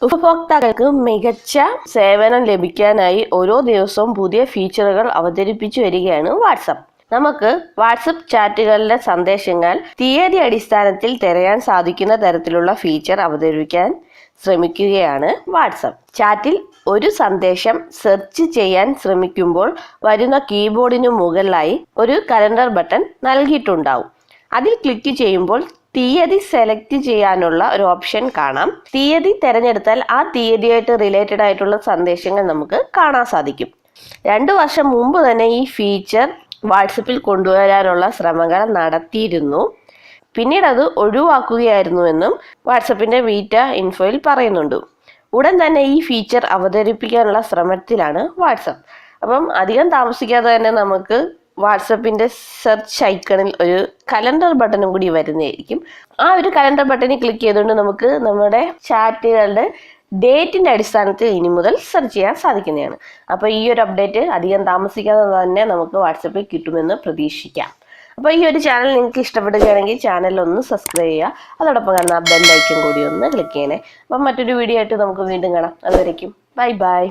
ഉപഭോക്താക്കൾക്ക് മികച്ച സേവനം ലഭിക്കാനായി ഓരോ ദിവസവും പുതിയ ഫീച്ചറുകൾ അവതരിപ്പിച്ചു വരികയാണ് വാട്സപ്പ്. നമുക്ക് വാട്സപ്പ് ചാറ്റുകളിലെ സന്ദേശങ്ങൾ തീയതി അടിസ്ഥാനത്തിൽ തിരയാൻ സാധിക്കുന്ന തരത്തിലുള്ള ഫീച്ചർ അവതരിപ്പിക്കാൻ ശ്രമിക്കുകയാണ് വാട്സപ്പ്. ചാറ്റിൽ ഒരു സന്ദേശം സെർച്ച് ചെയ്യാൻ ശ്രമിക്കുമ്പോൾ വരുന്ന കീബോർഡിന് മുകളിലായി ഒരു കലണ്ടർ ബട്ടൺ നൽകിയിട്ടുണ്ടാവും. അതിൽ ക്ലിക്ക് ചെയ്യുമ്പോൾ തീയതി സെലക്ട് ചെയ്യാനുള്ള ഒരു ഓപ്ഷൻ കാണാം. തീയതി തിരഞ്ഞെടുത്താൽ ആ തീയതിയായിട്ട് റിലേറ്റഡ് ആയിട്ടുള്ള സന്ദേശങ്ങൾ നമുക്ക് കാണാൻ സാധിക്കും. 2 വർഷം മുമ്പ് തന്നെ ഈ ഫീച്ചർ വാട്സപ്പിൽ കൊണ്ടുവരാനുള്ള ശ്രമങ്ങൾ നടത്തിയിരുന്നു. പിന്നീട് അത് ഒഴിവാക്കുകയായിരുന്നുവെന്നും വാട്സപ്പിന്റെ ബീറ്റ ഇൻഫോയിൽ പറയുന്നുണ്ട്. ഉടൻ തന്നെ ഈ ഫീച്ചർ അവതരിപ്പിക്കാനുള്ള ശ്രമത്തിലാണ് വാട്സപ്പ്. അപ്പം അധികം താമസിക്കാതെ തന്നെ നമുക്ക് വാട്സപ്പിന്റെ സെർച്ച് ഐക്കണിൽ ഒരു കലണ്ടർ ബട്ടണും കൂടി വരുന്നതായിരിക്കും. ആ ഒരു കലണ്ടർ ബട്ടണിൽ ക്ലിക്ക് ചെയ്തുകൊണ്ട് നമുക്ക് നമ്മുടെ ചാറ്റുകളുടെ ഡേറ്റിന്റെ അടിസ്ഥാനത്തിൽ ഇനി മുതൽ സെർച്ച് ചെയ്യാൻ സാധിക്കുന്നതാണ്. അപ്പോൾ ഈ ഒരു അപ്ഡേറ്റ് അധികം താമസിക്കാതെ തന്നെ നമുക്ക് വാട്സപ്പിൽ കിട്ടുമെന്ന് പ്രതീക്ഷിക്കാം. അപ്പോൾ ഈ ഒരു ചാനൽ നിങ്ങൾക്ക് ഇഷ്ടപ്പെടുകയാണെങ്കിൽ ചാനൽ ഒന്ന് സബ്സ്ക്രൈബ് ചെയ്യുക. അതോടൊപ്പം കാണുന്ന ബെൽ ഐക്കൺ കൂടി ഒന്ന് ക്ലിക്ക് ചെയ്യണേ. അപ്പം മറ്റൊരു വീഡിയോ ആയിട്ട് നമുക്ക് വീണ്ടും കാണാം. അതുവരേക്കും ബൈ ബൈ.